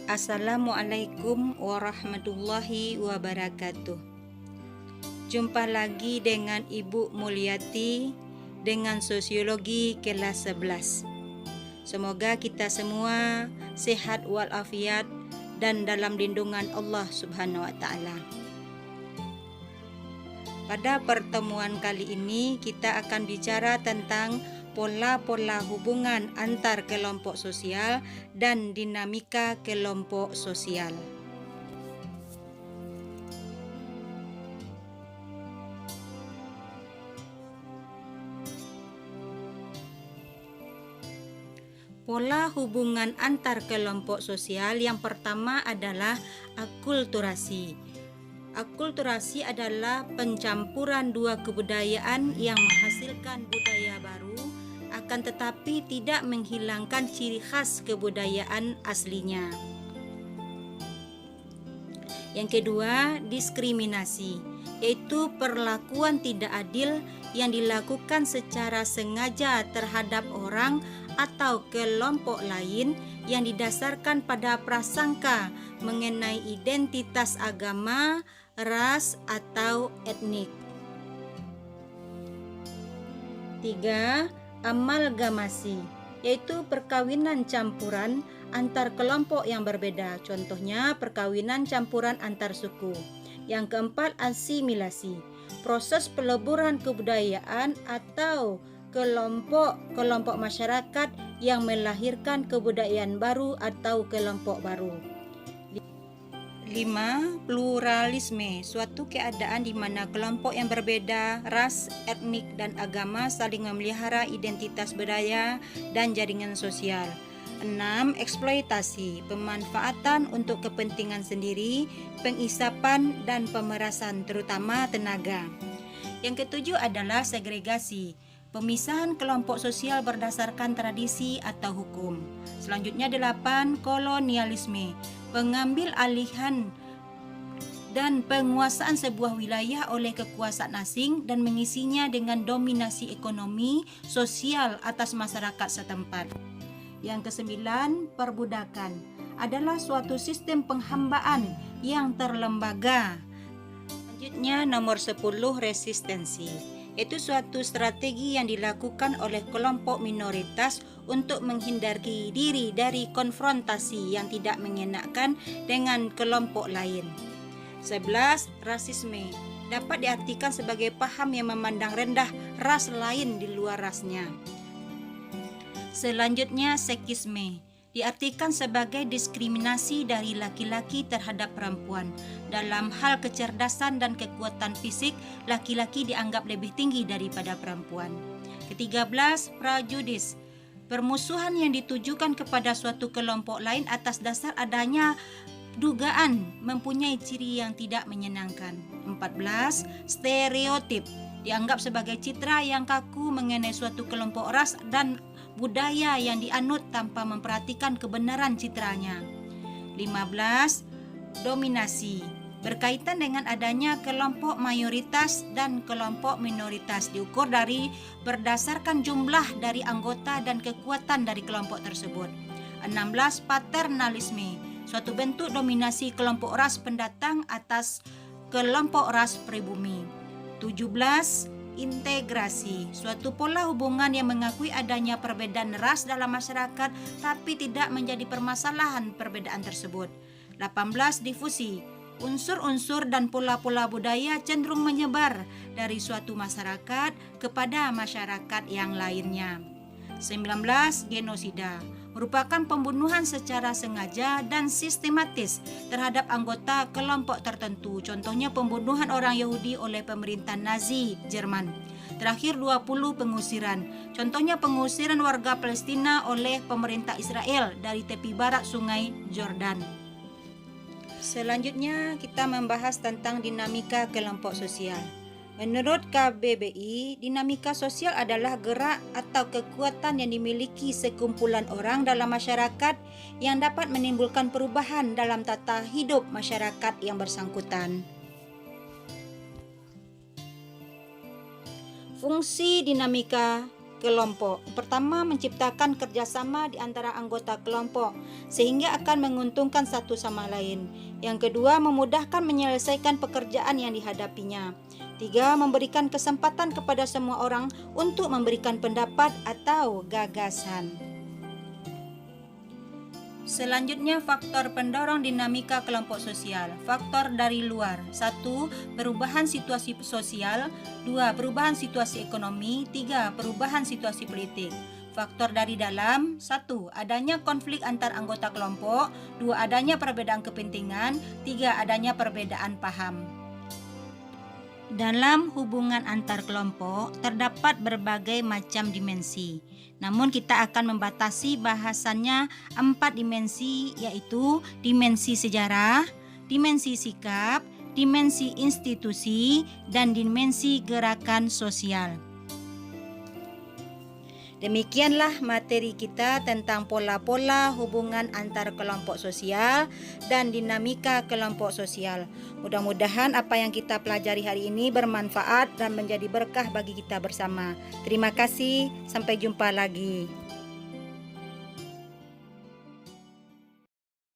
Assalamualaikum warahmatullahi wabarakatuh. Jumpa lagi dengan Ibu Mulyati dengan Sosiologi kelas 11. Semoga kita semua sehat walafiat dan dalam lindungan Allah Subhanahu wa taala. Pada pertemuan kali ini kita akan bicara tentang pola-pola hubungan antar kelompok sosial dan dinamika kelompok sosial. Pola hubungan antar kelompok sosial yang pertama adalah akulturasi. Akulturasi adalah pencampuran dua kebudayaan yang menghasilkan budaya baru, akan tetapi tidak menghilangkan ciri khas kebudayaan aslinya. Yang kedua, diskriminasi, yaitu perlakuan tidak adil yang dilakukan secara sengaja terhadap orang atau kelompok lain yang didasarkan pada prasangka mengenai identitas agama, ras, atau etnik. 3. Amalgamasi, yaitu perkawinan campuran antar kelompok yang berbeda, contohnya perkawinan campuran antar suku. Yang keempat, asimilasi, proses peleburan kebudayaan atau kelompok masyarakat yang melahirkan kebudayaan baru atau kelompok baru. 5. Pluralisme, suatu keadaan di mana kelompok yang berbeda, ras, etnik, dan agama saling memelihara identitas budaya dan jaringan sosial. 6. Eksploitasi, pemanfaatan untuk kepentingan sendiri, pengisapan, dan pemerasan, terutama tenaga. Yang ketujuh adalah segregasi, pemisahan kelompok sosial berdasarkan tradisi atau hukum. Selanjutnya 8. Kolonialisme, pengambil alihan dan penguasaan sebuah wilayah oleh kekuasaan asing dan mengisinya dengan dominasi ekonomi, sosial atas masyarakat setempat. Yang kesembilan, perbudakan, adalah suatu sistem penghambaan yang terlembaga. Selanjutnya nomor 10, resistensi, yaitu suatu strategi yang dilakukan oleh kelompok minoritas untuk menghindari diri dari konfrontasi yang tidak mengenakan dengan kelompok lain. 11. Rasisme, dapat diartikan sebagai paham yang memandang rendah ras lain di luar rasnya. Selanjutnya, sekisme, diartikan sebagai diskriminasi dari laki-laki terhadap perempuan. Dalam hal kecerdasan dan kekuatan fisik, laki-laki dianggap lebih tinggi daripada perempuan. Ke-13, prejudis, permusuhan yang ditujukan kepada suatu kelompok lain atas dasar adanya dugaan mempunyai ciri yang tidak menyenangkan. 14, stereotip, dianggap sebagai citra yang kaku mengenai suatu kelompok ras dan budaya yang dianut tanpa memperhatikan kebenaran citranya. 15. Dominasi, berkaitan dengan adanya kelompok mayoritas dan kelompok minoritas, diukur berdasarkan jumlah dari anggota dan kekuatan dari kelompok tersebut. 16. Paternalisme, suatu bentuk dominasi kelompok ras pendatang atas kelompok ras pribumi. 17. Integrasi, suatu pola hubungan yang mengakui adanya perbedaan ras dalam masyarakat tapi tidak menjadi permasalahan perbedaan tersebut. 18. Difusi, unsur-unsur dan pola-pola budaya cenderung menyebar dari suatu masyarakat kepada masyarakat yang lainnya. 19. Genosida, merupakan pembunuhan secara sengaja dan sistematis terhadap anggota kelompok tertentu, contohnya pembunuhan orang Yahudi oleh pemerintah Nazi Jerman. Terakhir 20. Pengusiran, contohnya pengusiran warga Palestina oleh pemerintah Israel dari tepi barat sungai Jordan. Selanjutnya kita membahas tentang dinamika kelompok sosial. Menurut KBBI, dinamika sosial adalah gerak atau kekuatan yang dimiliki sekumpulan orang dalam masyarakat yang dapat menimbulkan perubahan dalam tata hidup masyarakat yang bersangkutan. Fungsi dinamika kelompok. Pertama, menciptakan kerjasama di antara anggota kelompok sehingga akan menguntungkan satu sama lain. Yang kedua, memudahkan menyelesaikan pekerjaan yang dihadapinya. Tiga, memberikan kesempatan kepada semua orang untuk memberikan pendapat atau gagasan. Selanjutnya, faktor pendorong dinamika kelompok sosial. Faktor dari luar. 1. Perubahan situasi sosial. 2. Perubahan situasi ekonomi. 3. Perubahan situasi politik. Faktor dari dalam. 1. Adanya konflik antar anggota kelompok. 2. Adanya perbedaan kepentingan. 3. Adanya perbedaan paham. Dalam hubungan antar kelompok terdapat berbagai macam dimensi. Namun kita akan membatasi bahasannya 4 dimensi, yaitu dimensi sejarah, dimensi sikap, dimensi institusi, dan dimensi gerakan sosial. Demikianlah materi kita tentang pola-pola hubungan antar kelompok sosial dan dinamika kelompok sosial. Mudah-mudahan apa yang kita pelajari hari ini bermanfaat dan menjadi berkah bagi kita bersama. Terima kasih, sampai jumpa lagi.